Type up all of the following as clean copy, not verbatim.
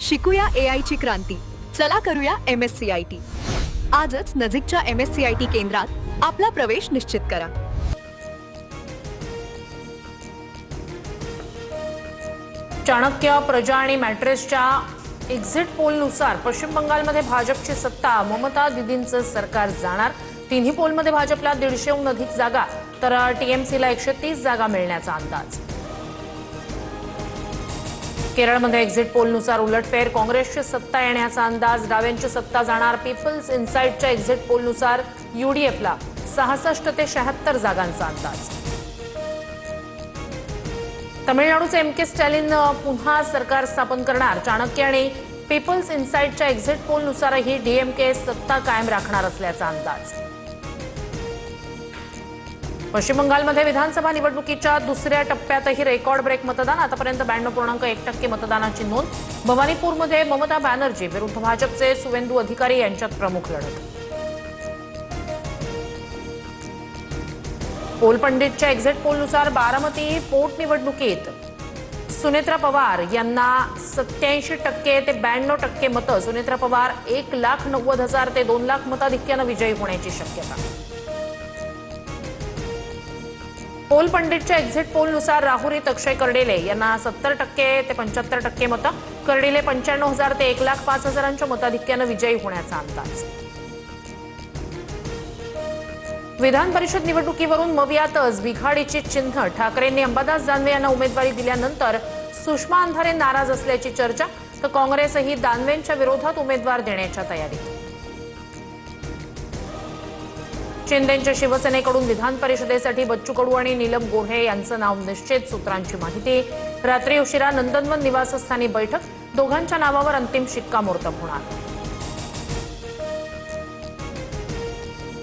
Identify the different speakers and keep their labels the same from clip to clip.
Speaker 1: शिकूया AI ची क्रांती. चला करूया MSCIT. आजच नजीकच्या MSCIT केंद्रात आपला प्रवेश निश्चित करा.
Speaker 2: चाणक्य, प्रजा आणि मॅट्रेसच्या एक्झिट पोलनुसार पश्चिम बंगालमध्ये भाजपची सत्ता ममता दीदींचं सरकार जाणार. तिन्ही पोलमध्ये भाजपला 150हून अधिक जागा तर TMCला 130 जागा मिळण्याचा अंदाज. केरळमध्ये एक्झिट पोलनुसार उलटफेर, काँग्रेसची सत्ता येण्याचा अंदाज. डाव्यांची सत्ता जाणार. पीपल्स इन्साइटच्या एक्झिट पोलनुसार UDFला 66 ते 76 जागांचा अंदाज. तमिळनाडूचे MK स्टॅलिन पुन्हा सरकार स्थापन करणार. चाणक्य आणि पीपल्स इन्साइटच्या एक्झिट पोलनुसारही DMK सत्ता कायम राखणार असल्याचा अंदाज. पश्चिम बंगालमध्ये विधानसभा निवडणुकीच्या दुसऱ्या टप्प्यातही रेकॉर्ड ब्रेक मतदान. आतापर्यंत 92.1% मतदानाची नोंद. भवानीपूरमध्ये ममता बॅनर्जी विरुद्ध भाजपचे सुवेंदू अधिकारी यांच्यात प्रमुख लढत. पोल पंडितच्या एक्झिट पोलनुसार बारामती पोटनिवडणुकीत सुनेत्रा पवार यांना 87% ते 92% मतं. सुनेत्रा पवार 1,90,000 ते 2 लाख मताधिक्यानं विजयी होण्याची शक्यता. पोल पंडितच्या एक्झिट पोलनुसार राहुरीत अक्षय कर्डिले यांना 70% ते 75% मतं. कर्डिले 95,000 ते 1,05,000 मताधिक्यानं विजयी होण्याचा अंदाज. विधान परिषद निवडणुकीवरून मवियातच बिघाडीची चिन्ह. ठाकरेंनी अंबादास दानवे यांना उमेदवारी दिल्यानंतर सुषमा अंधारे नाराज असल्याची चर्चा. तर काँग्रेसही दानवेंच्या विरोधात उमेदवार देण्याच्या तयारीत. शिंदेंच्या शिवसेनेकडून विधान परिषदेसाठी बच्चू कडू आणि नीलम गोऱ्हे यांचं नाव निश्चित. सूत्रांची माहिती. रात्री उशिरा नंदनवन निवासस्थानी बैठक. दोघांच्या नावावर अंतिम शिक्कामोर्तब होणार.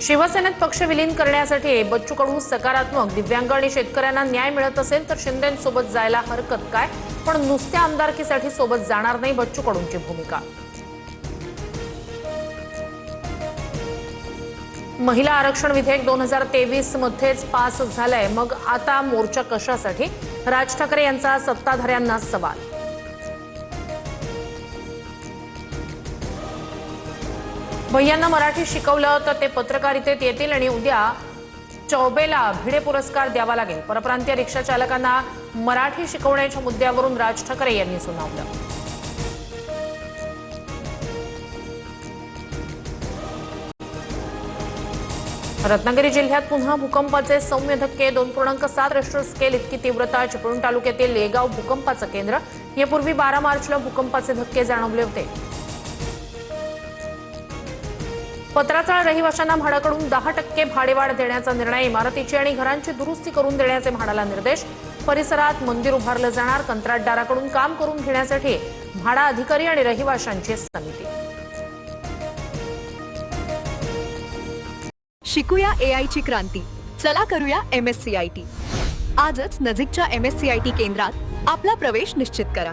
Speaker 2: शिवसेनेत पक्ष विलीन करण्यासाठी बच्चू कडू सकारात्मक. दिव्यांग आणि शेतकऱ्यांना न्याय मिळत असेल तर शिंदेंसोबत जायला हरकत काय, पण नुसत्या आमदारकीसाठी सोबत जाणार नाही, बच्चू कडूंची भूमिका. महिला आरक्षण विधेयक 2023 मध्येच पास झालंय, मग आता मोर्चा कशासाठी? राज ठाकरे यांचा सत्ताधाऱ्यांना सवाल. भैयांना मराठी शिकवलं तर ते पत्रकारितेत येतील आणि उद्या चौबेला भिडे पुरस्कार द्यावा लागेल. परप्रांतीय रिक्षा चालकांना मराठी शिकवण्याच्या मुद्द्यावरून राज ठाकरे यांनी सुनावलं. रत्नागिरी जिल्ह्यात पुन्हा भूकंपाचे सौम्य धक्के. 2.7 रिश्टर स्केल इतकी तीव्रता. चिपळूण तालुक्यातील लेगाव भूकंपाचं केंद्र. यापूर्वी 12 मार्चला भूकंपाचे धक्के जाणवले होते. पत्राचाळ रहिवाशांना भाड्याकडून 10% भाडेवाढ देण्याचा निर्णय. इमारतीची आणि घरांची दुरुस्ती करून देण्याचे म्हाडाला निर्देश. परिसरात मंदिर उभारलं जाणार. कंत्राटदाराकडून काम करून घेण्यासाठी म्हाडा अधिकारी आणि रहिवाशांची समिती.
Speaker 1: शिकूया AI ची क्रांती. चला करूया MSCIT. आजच नजीकच्या MSCIT केंद्रात आपला प्रवेश निश्चित करा.